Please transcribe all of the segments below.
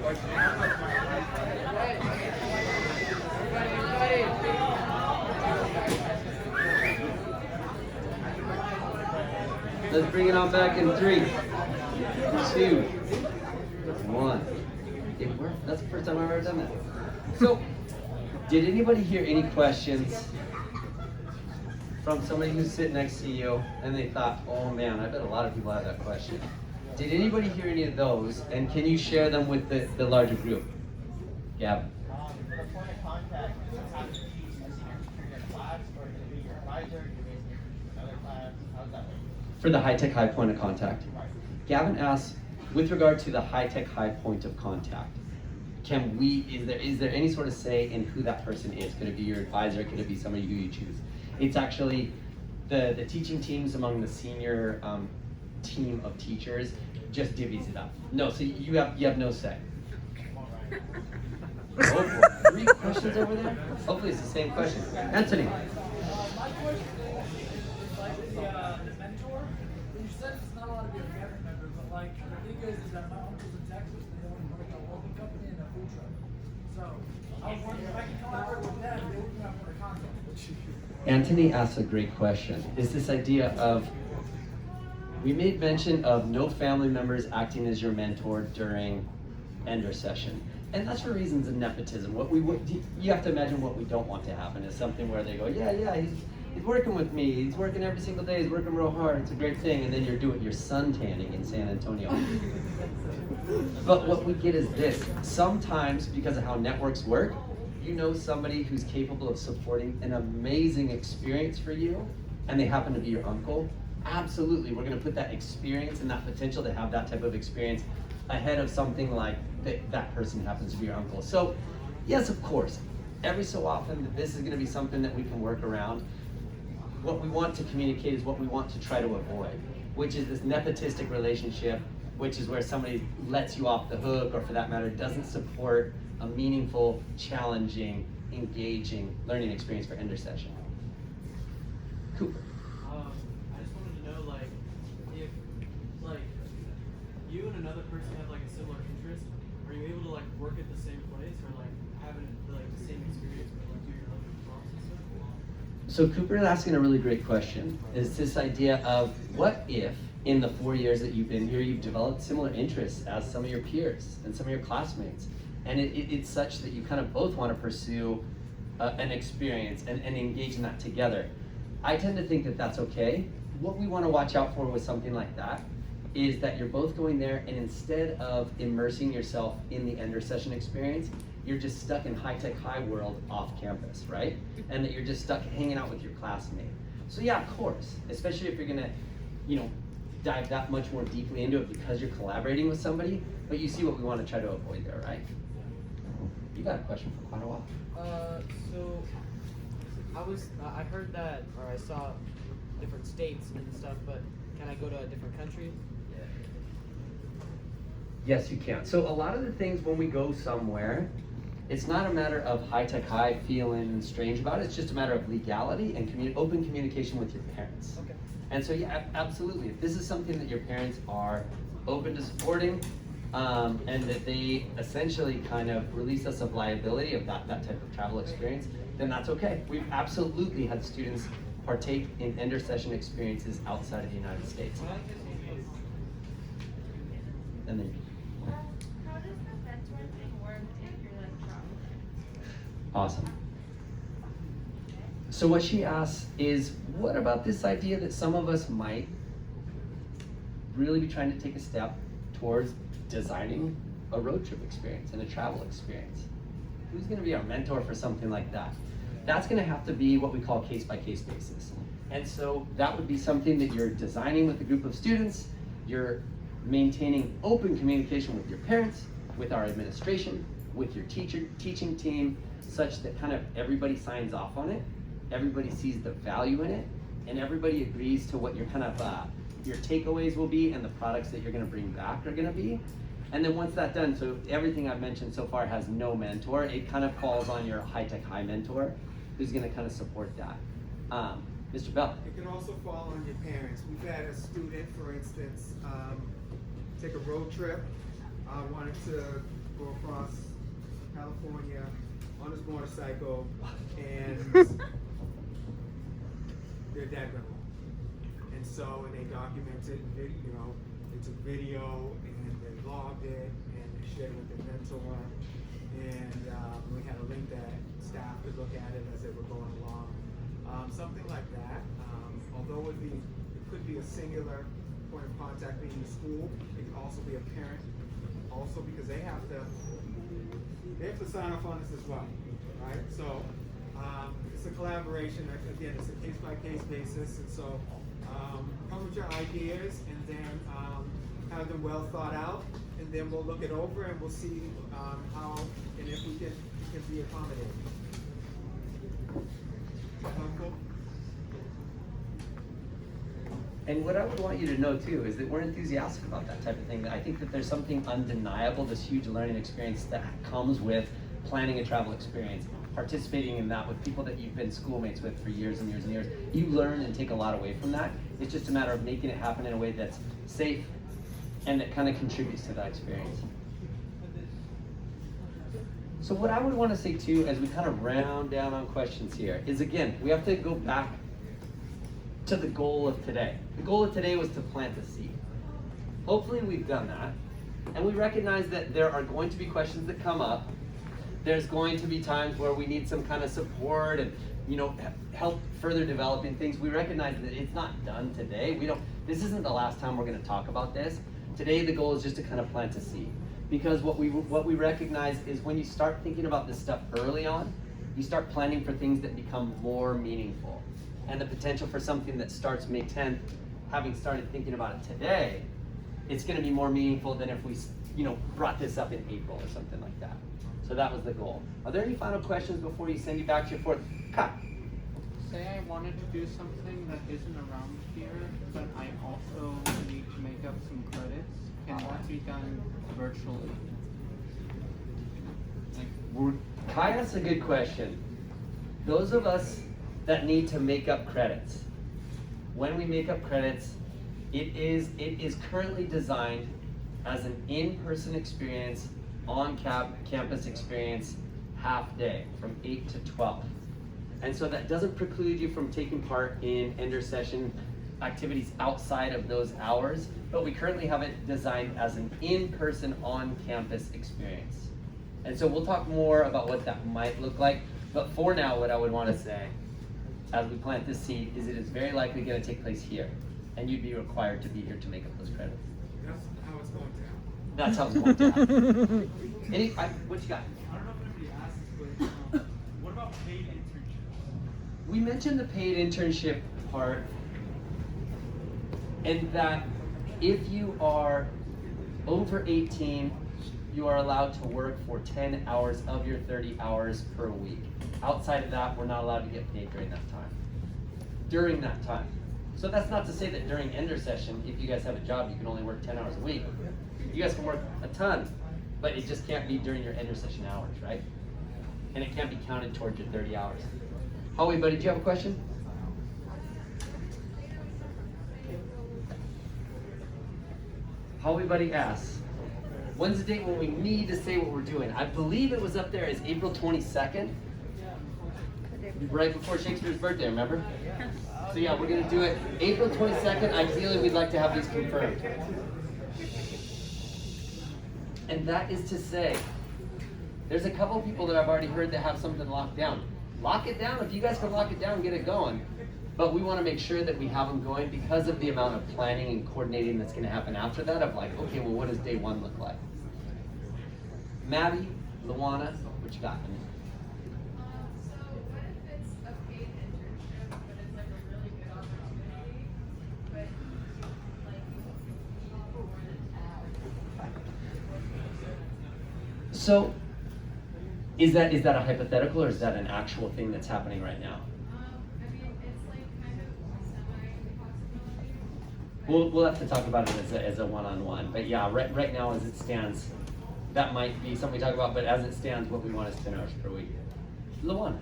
Let's bring it on back in 3, 2, 1. It worked. That's the first time I've ever done that. So, did anybody hear any questions from somebody who's sitting next to you and they thought, oh man, I bet a lot of people have that question. Did anybody hear any of those, and can you share them with the larger group? Gavin. For the point of contact, does it have to be a senior teacher in a class, or can it be your advisor, your basically another class? How's that work? For the high-tech high point of contact. Gavin asks, with regard to the high-tech high point of contact, is there any sort of say in who that person is? Could it be your advisor? Could it be somebody who you choose? It's actually the teaching teams among the senior team of teachers just divvies it up. No, so you have no say. Oh, 3 questions over there? Hopefully it's the same question. Anthony. My question is like the mentor. You said it's not allowed to be a family member, but like the thing is that my uncle's in Texas. They own like a local company and a food truck. So I was wondering if I can collaborate with them. They would have more content. Anthony asks a great question. Is this idea of, we made mention of no family members acting as your mentor during Endersession. And that's for reasons of nepotism. You have to imagine what we don't want to happen is something where they go, yeah, he's working with me, he's working every single day, he's working real hard, it's a great thing, and then you're doing your sun tanning in San Antonio. But what we get is this. Sometimes, because of how networks work, you know somebody who's capable of supporting an amazing experience for you, and they happen to be your uncle. Absolutely, we're gonna put that experience and that potential to have that type of experience ahead of something like that person happens to be your uncle. So, yes, of course, every so often this is gonna be something that we can work around. What we want to communicate is what we want to try to avoid, which is this nepotistic relationship, which is where somebody lets you off the hook, or for that matter, doesn't support a meaningful, challenging, engaging learning experience for Endersession. Cooper. I just wanted to know, like, if, like, you and another person have, like, a similar interest, are you able to, like, work at the same place, or, like, have the same experience, but, like, do your learning process stuff? So Cooper is asking a really great question. Is this idea of, what if, in the 4 years that you've been here, you've developed similar interests as some of your peers and some of your classmates? And it's such that you kind of both want to pursue an experience and engage in that together. I tend to think that that's okay. What we want to watch out for with something like that is that you're both going there, and instead of immersing yourself in the Endersession experience, you're just stuck in high-tech high world off campus, right? And that you're just stuck hanging out with your classmate. So yeah, of course, especially if you're gonna, dive that much more deeply into it because you're collaborating with somebody, but you see what we want to try to avoid there, right? You got a question for quite a while. So I heard that, or I saw different states and stuff, but can I go to a different country? Yes, you can. So a lot of the things when we go somewhere, it's not a matter of high-tech high feeling strange about it. It's just a matter of legality and open communication with your parents. Okay. And so yeah, absolutely. If this is something that your parents are open to supporting, and that they essentially kind of release us of liability of that type of travel experience, then that's okay. We've absolutely had students partake in Endersession experiences outside of the United States. And then, How does the mentor thing work if you're like traveling? awesome. So what she asks is, what about this idea that some of us might really be trying to take a step towards designing a road trip experience and a travel experience? Who's going to be our mentor for something like that? That's going to have to be what we call case-by-case basis. And so that would be something that you're designing with a group of students, you're maintaining open communication with your parents, with our administration, with your teaching team, such that kind of everybody signs off on it, everybody sees the value in it, and everybody agrees to what your kind of your takeaways will be and the products that you're going to bring back are going to be. And then once that's done, so everything I've mentioned so far has no mentor, it kind of falls on your high-tech high mentor who's going to kind of support that. Mr. Bell. It can also fall on your parents. We've had a student, for instance, take a road trip I wanted to go across California on his motorcycle, and their dad went home. And so they documented, they took video and they logged it and they shared it with their mentor. And we had a link that staff could look at it as they were going along. Something like that. Although it could be a singular point of contact being the school, it could also be a parent. Also because they have to sign off on this as well, right? So it's a collaboration. Again, it's a case-by-case basis, and so come with your ideas and then have them well thought out, and then we'll look it over and we'll see how and if we can be accommodated. Cool. And what I would want you to know too is that we're enthusiastic about that type of thing. I think that there's something undeniable, this huge learning experience that comes with planning a travel experience, participating in that with people that you've been schoolmates with for years and years and years. You learn and take a lot away from that. It's just a matter of making it happen in a way that's safe and that kind of contributes to that experience. So what I would want to say too, as we kind of round down on questions here, is again, we have to go back to the goal of today. The goal of today was to plant a seed. Hopefully we've done that. And we recognize that there are going to be questions that come up. There's going to be times where we need some kind of support and help further developing things. We recognize that it's not done today. This isn't the last time we're going to talk about this. Today the goal is just to kind of plant a seed. Because what we recognize is when you start thinking about this stuff early on, you start planning for things that become more meaningful. And the potential for something that starts May 10th, having started thinking about it today, it's going to be more meaningful than if we, brought this up in April or something like that. So that was the goal. Are there any final questions before you send you back to your fourth? Cut. Say I wanted to do something that isn't around here, but I also need to make up some credits. Can that be done virtually? Kai, that's a good question. Those of us that need to make up credits, when we make up credits, it is currently designed as an in-person experience, on-campus experience, half day, from 8 to 12. And so that doesn't preclude you from taking part in Endersession activities outside of those hours, but we currently have it designed as an in-person, on-campus experience. And so we'll talk more about what that might look like, but for now, what I would want to say, as we plant this seed, is it is very likely going to take place here, and you'd be required to be here to make up those credits. That's how it's going down. That's how it's going to happen. What you got? I don't know if anybody asked this, but what about paid internships? We mentioned the paid internship part, and that if you are over 18, you are allowed to work for 10 hours of your 30 hours per week. Outside of that, we're not allowed to get paid during that time. During that time. So that's not to say that during Endersession, if you guys have a job, you can only work 10 hours a week. You guys can work a ton, but it just can't be during your Endersession hours, right? And it can't be counted towards your 30 hours. Howie, buddy, do you have a question? Howie, buddy asks, when's the date when we need to say what we're doing? I believe it was up there as April 22nd. Right before Shakespeare's birthday, remember? So yeah, we're gonna do it April 22nd. Ideally, we'd like to have these confirmed. And that is to say, there's a couple people that I've already heard that have something locked down. Lock it down. If you guys can lock it down, get it going. But we want to make sure that we have them going because of the amount of planning and coordinating that's going to happen after that of like, okay, well, what does day one look like? Maddie, Luana, what you got? So what if it's a paid internship, but it's like a really good opportunity, but for more than 10 hours? So, is that a hypothetical or is that an actual thing that's happening right now? I mean, it's like kind of semi-possibility. We'll have to talk about it as a one-on-one. But yeah, right now as it stands, that might be something we talk about. But as it stands, what we want is 10 hours per week. Luana.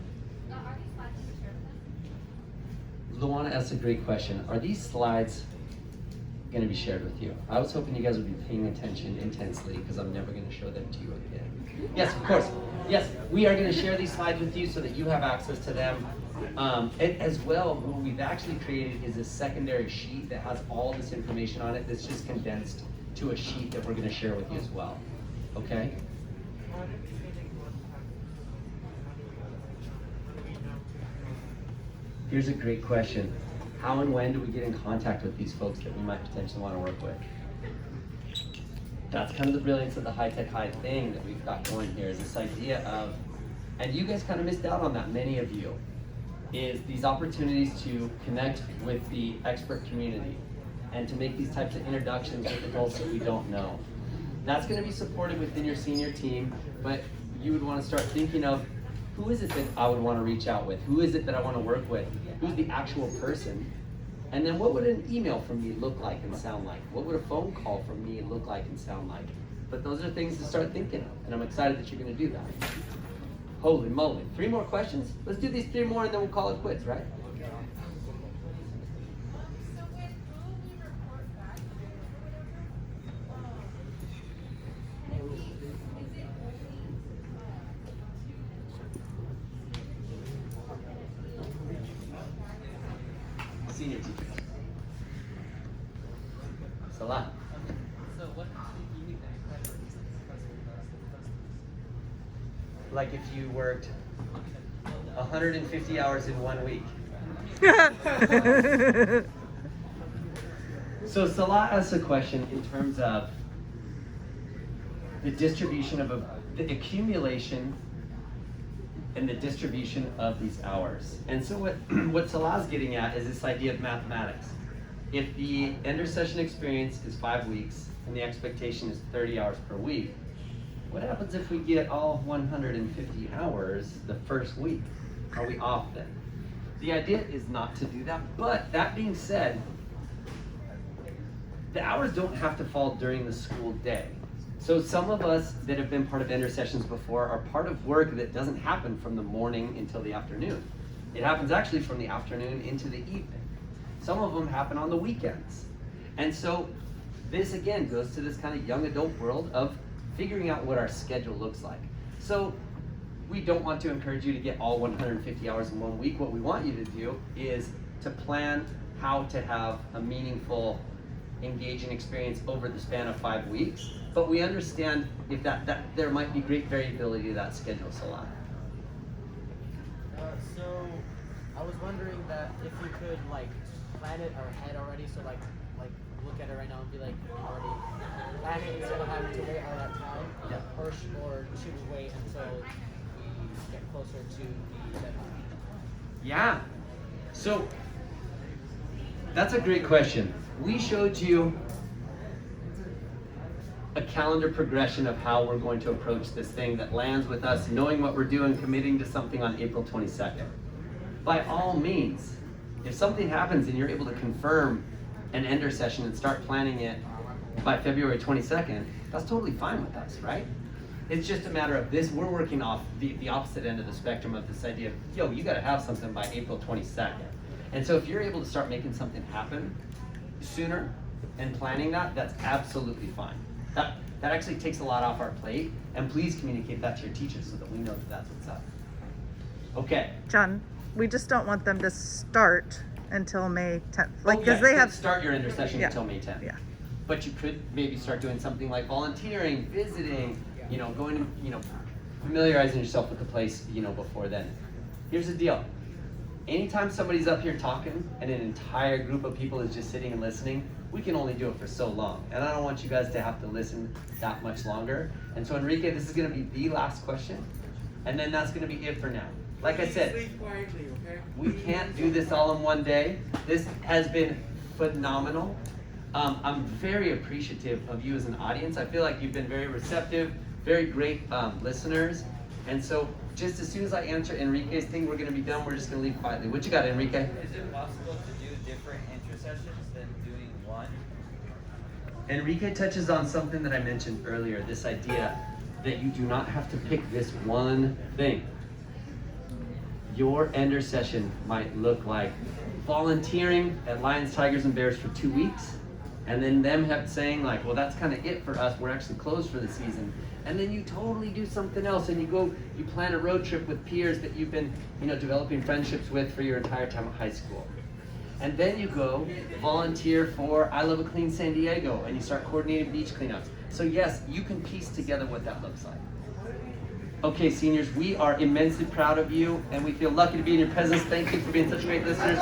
Are these slides in the Luana asked a great question. Are these slides going to be shared with you. I was hoping you guys would be paying attention intensely because I'm never going to show them to you again. Yes, of course. Yes, we are going to share these slides with you so that you have access to them. And as well, what we've actually created is a secondary sheet that has all this information on it that's just condensed to a sheet that we're going to share with you as well. Okay? Here's a great question. How and when do we get in contact with these folks that we might potentially want to work with? That's kind of the brilliance of the high-tech high thing that we've got going here, is this idea of, and you guys kind of missed out on that, many of you, is these opportunities to connect with the expert community and to make these types of introductions with adults that we don't know. That's going to be supported within your senior team, but you would want to start thinking of, who is it that I would want to reach out with? Who is it that I want to work with? Who's the actual person? And then what would an email from me look like and sound like? What would a phone call from me look like and sound like? But those are things to start thinking of, and I'm excited that you're going to do that. Holy moly. 3 more questions? Let's do these 3 more and then we'll call it quits, right? So when will we report back or whatever? Is it only Senior teachers. Salah. So what unique categories Like if you worked 150 hours in 1 week. So Salah asked a question in terms of the distribution of the accumulation and the distribution of these hours. And so what Salah's getting at is this idea of mathematics. If the Endersession experience is 5 weeks and the expectation is 30 hours per week, what happens if we get all 150 hours the first week? Are we off then? The idea is not to do that, but that being said, the hours don't have to fall during the school day. So some of us that have been part of Endersessions before are part of work that doesn't happen from the morning until the afternoon. It happens actually from the afternoon into the evening. Some of them happen on the weekends. And so this again goes to this kind of young adult world of figuring out what our schedule looks like. So we don't want to encourage you to get all 150 hours in 1 week. What we want you to do is to plan how to have a meaningful, engaging experience over the span of 5 weeks. But we understand if that there might be great variability to that schedule, Salah. So I was wondering that if you could like plan it ahead already, so like look at it right now and be like already plan it instead of having to wait all that time. Yeah. Or should we wait until we get closer to the deadline? Yeah. So that's a great question. We showed you a calendar progression of how we're going to approach this thing that lands with us knowing what we're doing, committing to something on April 22nd. By all means, if something happens and you're able to confirm an ender session and start planning it by February 22nd, that's totally fine with us, right? It's just a matter of this, we're working off the opposite end of the spectrum of this idea of, yo, you gotta have something by April 22nd. And so if you're able to start making something happen sooner and planning that, that's absolutely fine. That actually takes a lot off our plate, and please communicate that to your teachers so that we know that that's what's up. Okay. John, we just don't want them to start until May 10th. Like, Oh, because yeah, they you have. can't start your intersession Yeah. until May 10th. Yeah. But you could maybe start doing something like volunteering, visiting, going to, familiarizing yourself with the place, before then. Here's the deal. Anytime somebody's up here talking and an entire group of people is just sitting and listening, we can only do it for so long. And I don't want you guys to have to listen that much longer. And so Enrique, this is gonna be the last question. And then that's gonna be it for now. Like I said, Sleep quietly, okay? we can't do this all in one day. This has been phenomenal. I'm very appreciative of you as an audience. I feel like you've been very receptive, very great listeners. And so just as soon as I answer Enrique's thing, we're gonna be done. We're just gonna leave quietly. What you got, Enrique? Is it possible to do different intersessions than doing one? Enrique touches on something that I mentioned earlier, this idea that you do not have to pick this one thing. Your ender session might look like volunteering at Lions, Tigers, and Bears for 2 weeks, And then them saying like, well, that's kind of it for us. We're actually closed for the season. And then you totally do something else, and you plan a road trip with peers that you've been, developing friendships with for your entire time at high school. And then you go volunteer for I Love a Clean San Diego, and you start coordinating beach cleanups. So yes, you can piece together what that looks like. Okay, seniors, we are immensely proud of you, and we feel lucky to be in your presence. Thank you for being such great listeners.